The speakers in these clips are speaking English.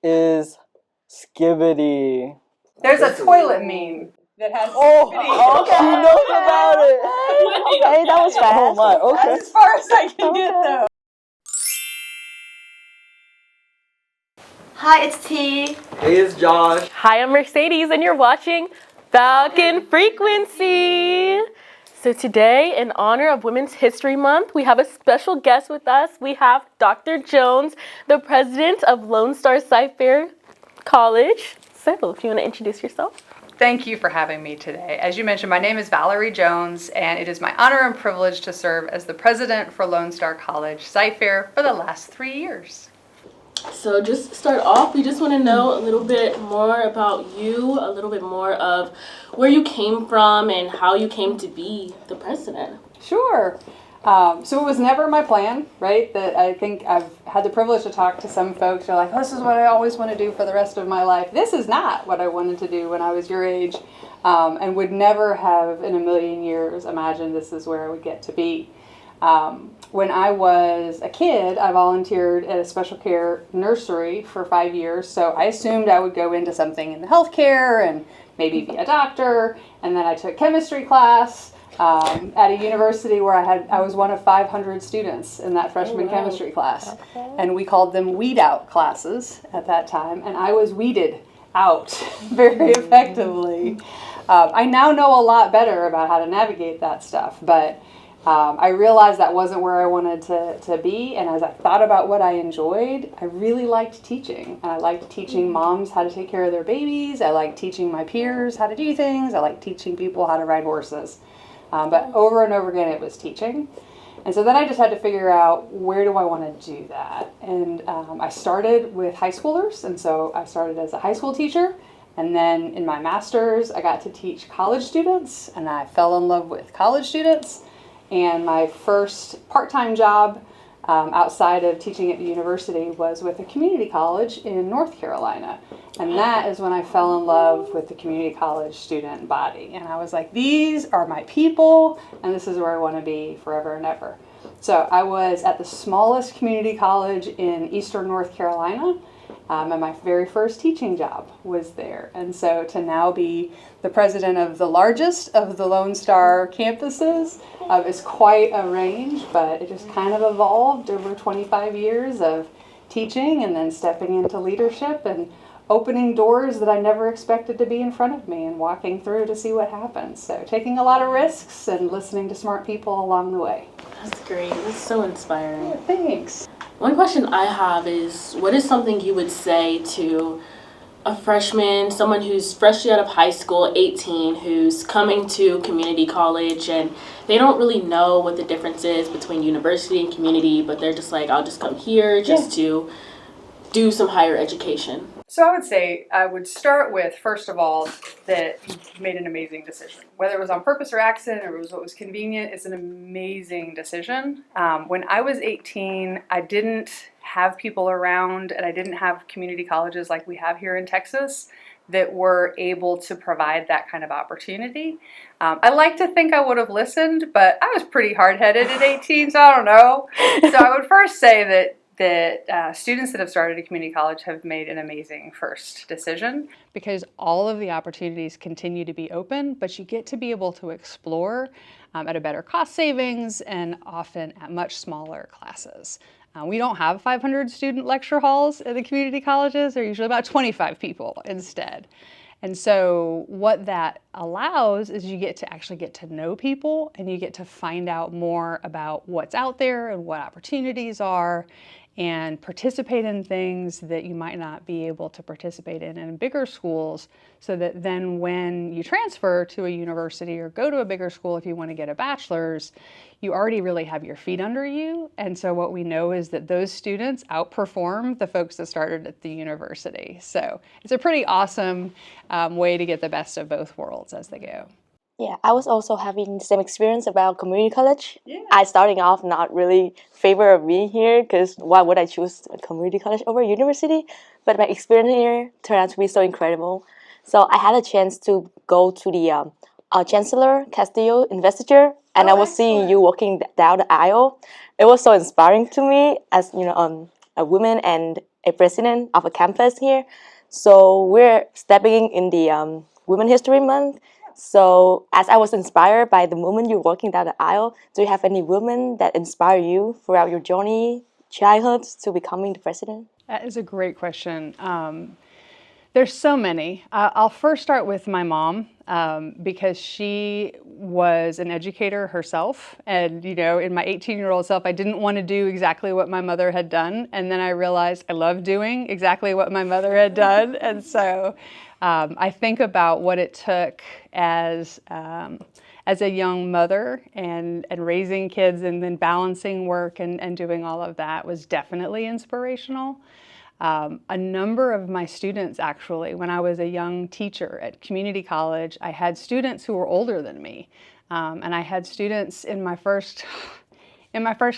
is skibbity? There's a toilet meme that has Oh, skibbity. she knows about it. Okay, that was fast. Oh my, okay. That's as far as I can get though. Hi, it's T. Hey, it's Josh. Hi, I'm Mercedes, and you're watching Falcon Frequency. So today, in honor of Women's History Month, we have a special guest with us. We have Dr. Jones, the president of Lone Star-CyFair College. So, if you want to introduce yourself. Thank you for having me today. As you mentioned, my name is Valerie Jones, and it is my honor and privilege to serve as the president for Lone Star College-CyFair for the last 3 years. So just to start off, we just want to know a little bit more about you, a little bit more of where you came from and how you came to be the president. Sure. So it was never my plan, right? That I think I've had the privilege to talk to some folks who are like, this is what I always want to do for the rest of my life. This is not what I wanted to do when I was your age, and would never have in a million years imagined this is where I would get to be. When I was a kid, I volunteered at a special care nursery for 5 years, so I assumed I would go into something in the healthcare and maybe be a doctor, and then I took chemistry class at a university where I was one of 500 students in that freshman chemistry class, and we called them weed out classes at that time, and I was weeded out very effectively. I now know a lot better about how to navigate that stuff, but I realized that wasn't where I wanted to be, and as I thought about what I enjoyed, I really liked teaching. And I liked teaching moms how to take care of their babies. I liked teaching my peers how to do things. I liked teaching people how to ride horses. But over and over again, it was teaching. And so then I just had to figure out, where do I want to do that? And I started with high schoolers, and so I started as a high school teacher. And then in my master's, I got to teach college students, and I fell in love with college students. And my first part-time job outside of teaching at the university was with a community college in North Carolina. And that is when I fell in love with the community college student body. And I was like, these are my people, and this is where I want to be forever and ever. So I was at the smallest community college in eastern North Carolina, and my very first teaching job was there. And so to now be the president of the largest of the Lone Star campuses is quite a range, but it just kind of evolved over 25 years of teaching and then stepping into leadership and opening doors that I never expected to be in front of me and walking through to see what happens. So taking a lot of risks and listening to smart people along the way. That's great. That's so inspiring. Yeah, thanks. One question I have is, what is something you would say to a freshman, someone who's freshly out of high school, 18, who's coming to community college and they don't really know what the difference is between university and community, but they're just like, I'll just come here just to do some higher education? So I would say I would start with, first of all, that you made an amazing decision. Whether it was on purpose or accident or it was what was convenient, it's an amazing decision. When I was 18, I didn't have people around, and I didn't have community colleges like we have here in Texas that were able to provide that kind of opportunity. I like to think I would have listened, but I was pretty hard-headed at 18, so I don't know. So I would first say that students that have started a community college have made an amazing first decision, because all of the opportunities continue to be open, but you get to be able to explore at a better cost savings and often at much smaller classes. We don't have 500 student lecture halls at the community colleges. They're usually about 25 people instead. And so what that allows is you get to actually get to know people, and you get to find out more about what's out there and what opportunities are, and participate in things that you might not be able to participate in bigger schools, so that then when you transfer to a university or go to a bigger school if you want to get a bachelor's, you already really have your feet under you. And so what we know is that those students outperform the folks that started at the university. So it's a pretty awesome way to get the best of both worlds as they go. Yeah, I was also having the same experience about community college. Yeah. I starting off not really favor of being here, because why would I choose a community college over university? But my experience here turned out to be so incredible. So I had a chance to go to the Chancellor Castillo investiture, and I was seeing you walking down the aisle. It was so inspiring to me, as you know, a woman and a president of a campus here. So we're stepping in the Women History Month. So as I was inspired by the moment you're walking down the aisle, do you have any women that inspire you throughout your journey, childhood, to becoming the president? That is a great question. There's so many. I'll first start with my mom because she was an educator herself. And, you know, in my 18-year-old self, I didn't want to do exactly what my mother had done. And then I realized I love doing exactly what my mother had done. And so I think about what it took as a young mother and raising kids and then balancing work and doing all of that was definitely inspirational. A number of my students, actually, when I was a young teacher at community college, I had students who were older than me. And I had students in my first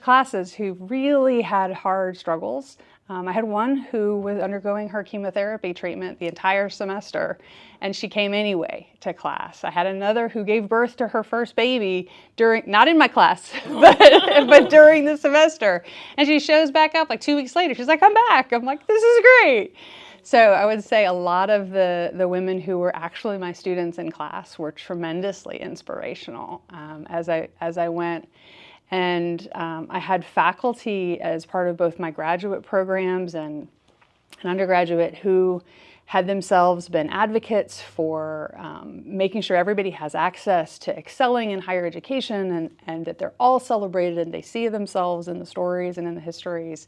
classes who really had hard struggles. I had one who was undergoing her chemotherapy treatment the entire semester, and she came anyway to class. I had another who gave birth to her first baby not in my class, but during the semester. And she shows back up like 2 weeks later. She's like, "I'm back." I'm like, "This is great." So I would say a lot of the women who were actually my students in class were tremendously inspirational as I went. And I had faculty as part of both my graduate programs and an undergraduate who had themselves been advocates for making sure everybody has access to excelling in higher education and that they're all celebrated and they see themselves in the stories and in the histories.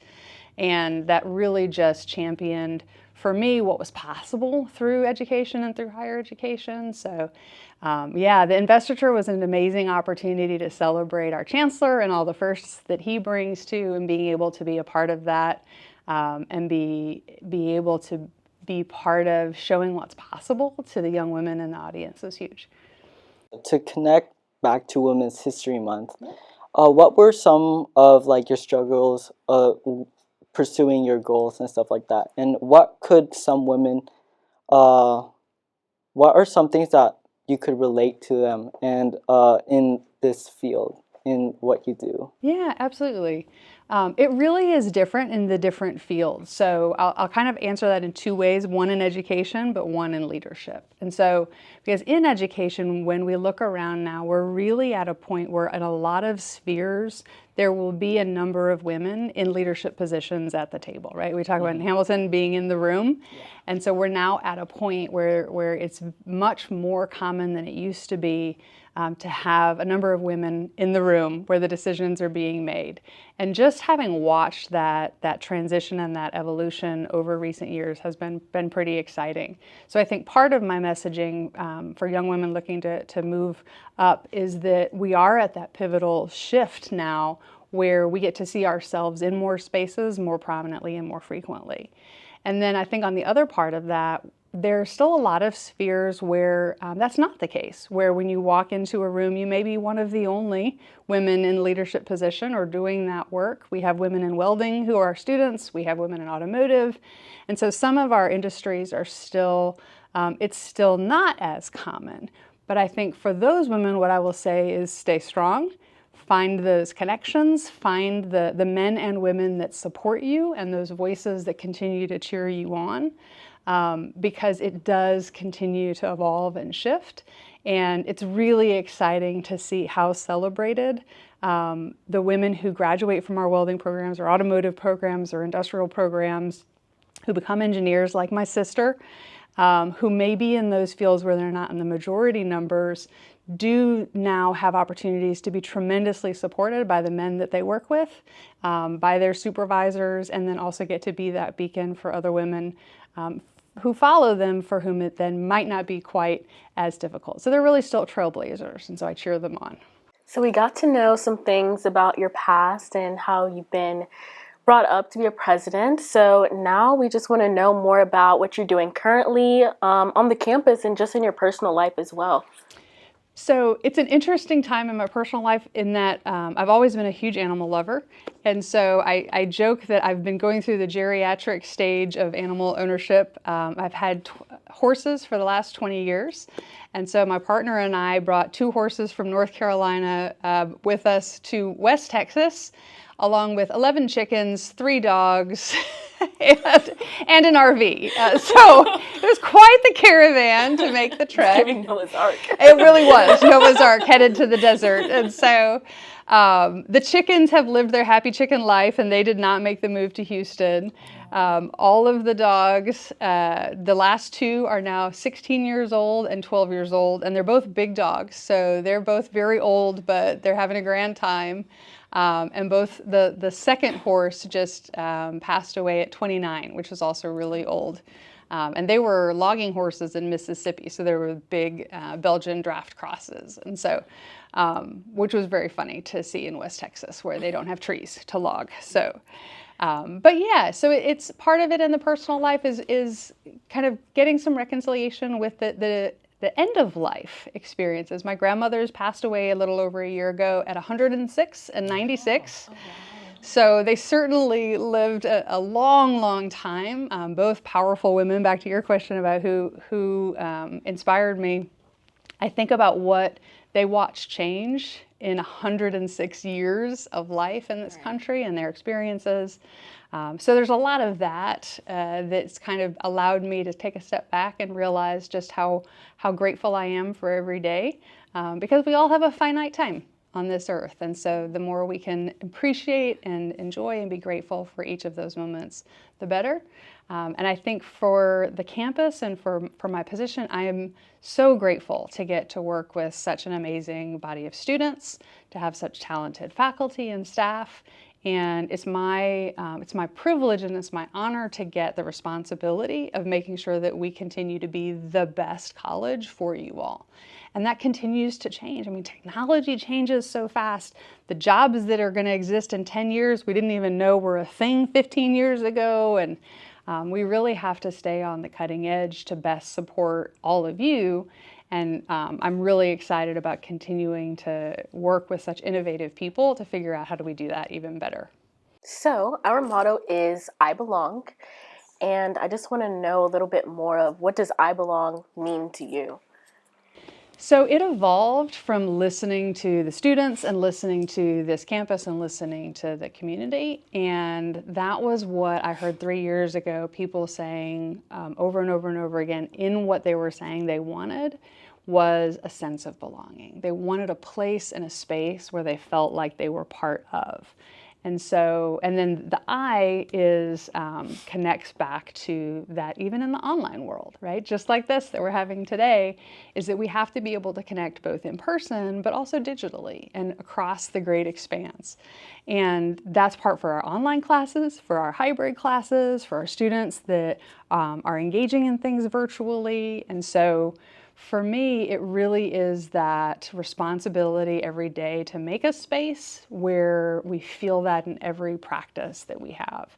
And that really just championed for me what was possible through education and through higher education. So the investiture was an amazing opportunity to celebrate our chancellor and all the firsts that he brings to, and being able to be a part of that and be able to be part of showing what's possible to the young women in the audience is huge. To connect back to Women's History Month, what were some of like your struggles pursuing your goals and stuff like that? And what could some women, what are some things that you could relate to them and in this field, in what you do? Yeah, absolutely. It really is different in the different fields. So I'll kind of answer that in two ways, one in education, but one in leadership. And so, because in education, when we look around now, we're really at a point where in a lot of spheres, there will be a number of women in leadership positions at the table, right? We talk about Hamilton being in the room. Yeah. And so we're now at a point where it's much more common than it used to be to have a number of women in the room where the decisions are being made. And just having watched that transition and that evolution over recent years has been pretty exciting. So I think part of my messaging for young women looking to move up is that we are at that pivotal shift now where we get to see ourselves in more spaces more prominently and more frequently. And then I think on the other part of that, there's still a lot of spheres where that's not the case, where when you walk into a room, you may be one of the only women in leadership position or doing that work. We have women in welding who are students. We have women in automotive. And so some of our industries are still, it's still not as common. But I think for those women, what I will say is stay strong. Find those connections, find the men and women that support you and those voices that continue to cheer you on. Because it does continue to evolve and shift. And it's really exciting to see how celebrated the women who graduate from our welding programs or automotive programs or industrial programs, who become engineers like my sister, who may be in those fields where they're not in the majority numbers, do now have opportunities to be tremendously supported by the men that they work with, by their supervisors, and then also get to be that beacon for other women who follow them, for whom it then might not be quite as difficult. So they're really still trailblazers, and so I cheer them on. So we got to know some things about your past and how you've been brought up to be a president. So now we just want to know more about what you're doing currently on the campus and just in your personal life as well. So it's an interesting time in my personal life in that I've always been a huge animal lover. And so I joke that I've been going through the geriatric stage of animal ownership. I've had horses for the last 20 years. And so my partner and I brought 2 horses from North Carolina with us to West Texas, along with 11 chickens, 3 dogs, and an RV. So it was quite the caravan to make the trek. Giving Noah's Ark. It really was Noah's Ark headed to the desert. And so the chickens have lived their happy chicken life, and they did not make the move to Houston. All of the dogs, the last 2 are now 16 years old and 12 years old, and they're both big dogs. So they're both very old, but they're having a grand time. And both the second horse just passed away at 29, which was also really old. And they were logging horses in Mississippi, so they were big Belgian draft crosses. And so, which was very funny to see in West Texas, where they don't have trees to log. So, but yeah, so it's part of it in the personal life is kind of getting some reconciliation with the end of life experiences. My grandmother's passed away a little over a year ago at 106 and 96. Oh, wow. So they certainly lived a long, long time. Both powerful women. Back to your question about who inspired me. I think about what they watched change in 106 years of life in this country and their experiences. So there's a lot of that that's kind of allowed me to take a step back and realize just how grateful I am for every day, because we all have a finite time on this earth. And so the more we can appreciate and enjoy and be grateful for each of those moments, the better. And I think for the campus and for my position, I am so grateful to get to work with such an amazing body of students, to have such talented faculty and staff. And it's my privilege and it's my honor to get the responsibility of making sure that we continue to be the best college for you all. And that continues to change. I mean, technology changes so fast. The jobs that are going to exist in 10 years, we didn't even know were a thing 15 years ago. And we really have to stay on the cutting edge to best support all of you. And I'm really excited about continuing to work with such innovative people to figure out how do we do that even better. So our motto is I belong. And I just want to know a little bit more of what does I belong mean to you? So it evolved from listening to the students and listening to this campus and listening to the community. And that was what I heard 3 years ago, people saying over and over and over again in what they were saying they wanted was a sense of belonging. They wanted a place and a space where they felt like they were part of. And so, and then the I is connects back to that even in the online world, right? Just like this that we're having today, is that we have to be able to connect both in person, but also digitally and across the great expanse. And that's part for our online classes, for our hybrid classes, for our students that are engaging in things virtually. And so for me, it really is that responsibility every day to make a space where we feel that in every practice that we have.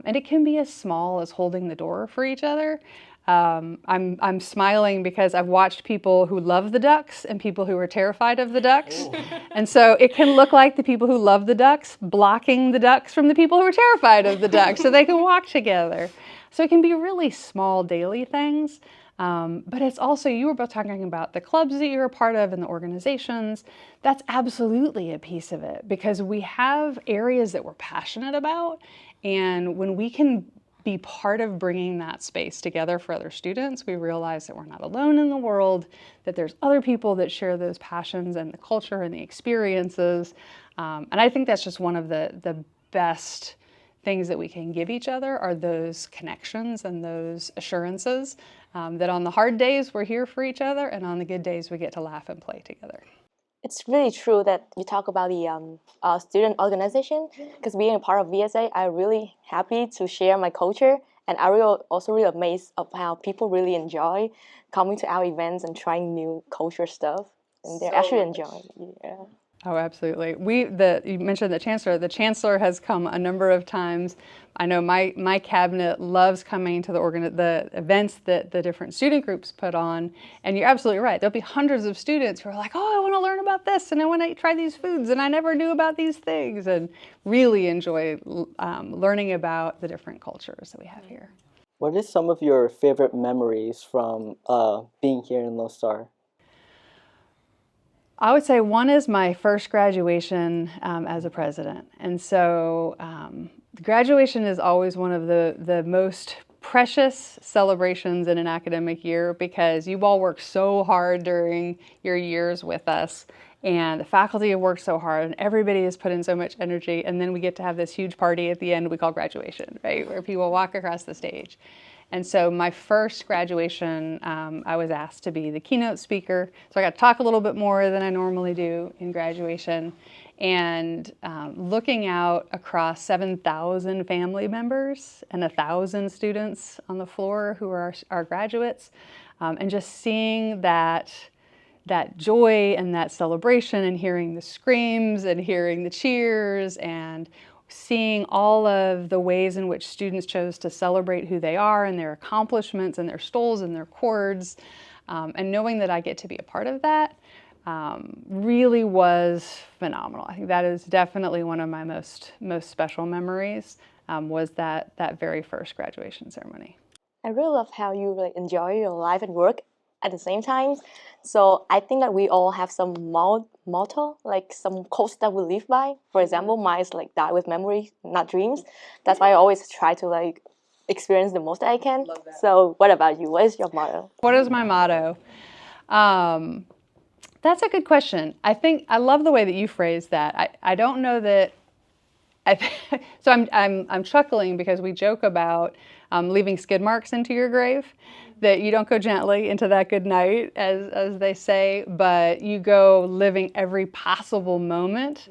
And it can be as small as holding the door for each other. I'm smiling because I've watched people who love the ducks and people who are terrified of the ducks. And so it can look like the people who love the ducks blocking the ducks from the people who are terrified of the ducks so they can walk together. So it can be really small daily things. But it's also, you were both talking about the clubs that you're a part of and the organizations. That's absolutely a piece of it because we have areas that we're passionate about. And when we can be part of bringing that space together for other students, we realize that we're not alone in the world, that there's other people that share those passions and the culture and the experiences. And I think that's just one of the best things that we can give each other are those connections and those assurances that on the hard days we're here for each other and on the good days we get to laugh and play together. It's really true that you talk about the student organization, because being a part of VSA, I'm really happy to share my culture, and I'm also really amazed of how people really enjoy coming to our events and trying new culture stuff, and they're actually enjoying it. Yeah. Oh, absolutely. You mentioned the chancellor. The chancellor has come a number of times. I know my cabinet loves coming to the events that the different student groups put on. And you're absolutely right. There'll be hundreds of students who are like, oh, I want to learn about this, and I want to try these foods, and I never knew about these things, and really enjoy learning about the different cultures that we have here. What is some of your favorite memories from being here in Lone Star? I would say one is my first graduation as a president. And so graduation is always one of the most precious celebrations in an academic year, because you all work so hard during your years with us, and the faculty have worked so hard, and everybody has put in so much energy, and then we get to have this huge party at the end we call graduation, right, where people walk across the stage. And so my first graduation, I was asked to be the keynote speaker. So I got to talk a little bit more than I normally do in graduation. And looking out across 7,000 family members and 1,000 students on the floor who are our graduates, and just seeing that joy and that celebration, and hearing the screams and hearing the cheers, and seeing all of the ways in which students chose to celebrate who they are and their accomplishments and their stoles and their chords, and knowing that I get to be a part of that, really was phenomenal. I think that is definitely one of my most special memories, was that very first graduation ceremony. I really love how you really enjoy your life and work at the same time. So I think that we all have some motto, like some quotes that we live by. For example, mine is like die with memory, not dreams. That's why I always try to like experience the most that I can. So what about you? What is your motto? What is my motto? That's a good question. I think I love the way that you phrased that. I don't know that. So I'm chuckling because we joke about leaving skid marks into your grave, that you don't go gently into that good night, as they say, but you go living every possible moment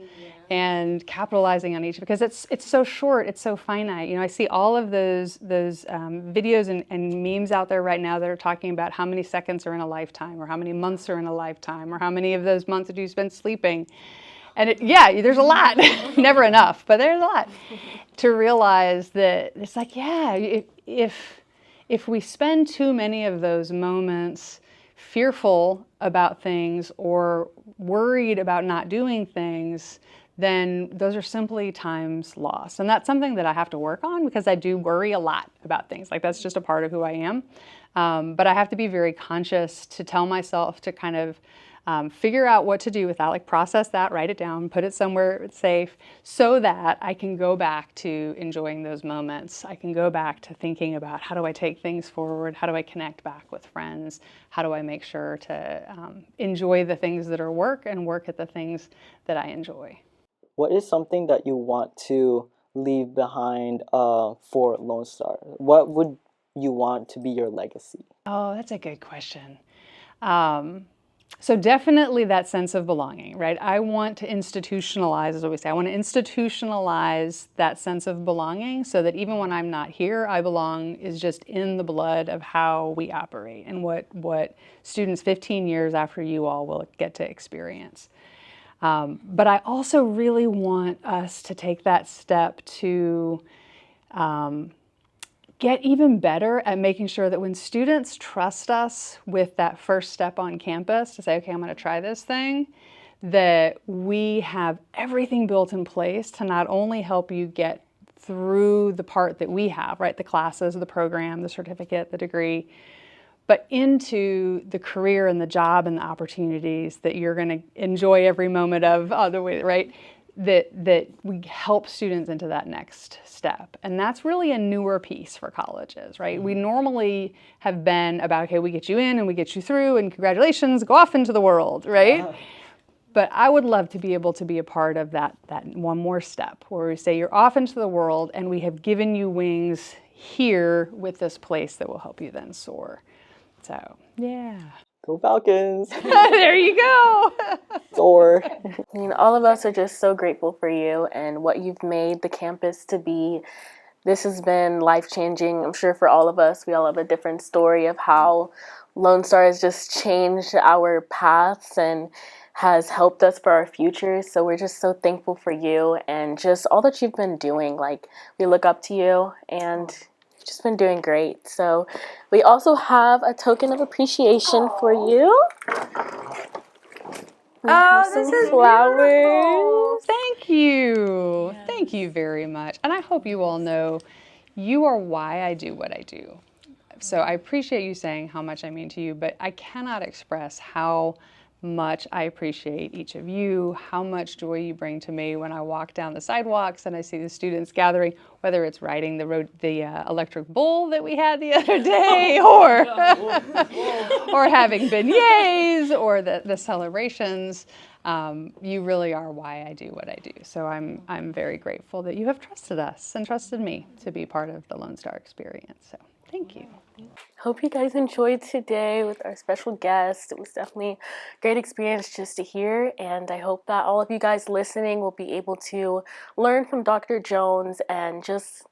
and capitalizing on each, because it's so short, it's so finite. You know, I see all of those videos and memes out there right now that are talking about how many seconds are in a lifetime, or how many months are in a lifetime, or how many of those months do you spend sleeping. And there's a lot, never enough, but there's a lot to realize that it's like, if we spend too many of those moments fearful about things or worried about not doing things, then those are simply times lost. And that's something that I have to work on, because I do worry a lot about things. Like, that's just a part of who I am. But I have to be very conscious to tell myself to kind of figure out what to do with that, like process that, write it down, put it somewhere safe, so that I can go back to enjoying those moments. I can go back to thinking about, how do I take things forward? How do I connect back with friends? How do I make sure to enjoy the things that are work, and work at the things that I enjoy? What is something that you want to leave behind for Lone Star? What would you want to be your legacy? Oh, that's a good question. So definitely that sense of belonging, right? I want to institutionalize, as what we say, I want to institutionalize that sense of belonging, so that even when I'm not here, I belong is just in the blood of how we operate, and what students 15 years after you all will get to experience. But I also really want us to take that step to get even better at making sure that when students trust us with that first step on campus to say, okay, I'm going to try this thing, that we have everything built in place to not only help you get through the part that we have, right, the classes, the program, the certificate, the degree, but into the career and the job and the opportunities that you're going to enjoy every moment of, the way, right? That we help students into that next step. And that's really a newer piece for colleges, right? We normally have been about, okay, we get you in and we get you through, and congratulations, go off into the world, right? But I would love to be able to be a part of that one more step, where we say you're off into the world, and we have given you wings here with this place that will help you then soar. So, yeah. Go Falcons! There you go! Soar! I mean, all of us are just so grateful for you and what you've made the campus to be. This has been life-changing, I'm sure, for all of us. We all have a different story of how Lone Star has just changed our paths, and has helped us for our future. So we're just so thankful for you and just all that you've been doing. Like, we look up to you and you've just been doing great. So we also have a token of appreciation for you. We have this some is flowers. beautiful. Thank you. Yes. Thank you very much. And I hope you all know you are why I do what I do. So I appreciate you saying how much I mean to you, but I cannot express how much I appreciate each of you, how much joy you bring to me when I walk down the sidewalks and I see the students gathering, whether it's riding the electric bull that we had the other day, or having beignets, or the celebrations. You really are why I do what I do. So I'm very grateful that you have trusted us and trusted me to be part of the Lone Star experience. So thank you. Hope you guys enjoyed today with our special guest. It was definitely a great experience just to hear, and I hope that all of you guys listening will be able to learn from Dr. Jones and just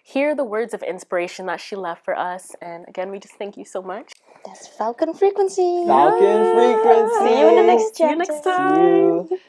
hear the words of inspiration that she left for us. And again, we just thank you so much. That's Falcon Frequency. Falcon Frequency. See you in the next chapter. See you next time. See you.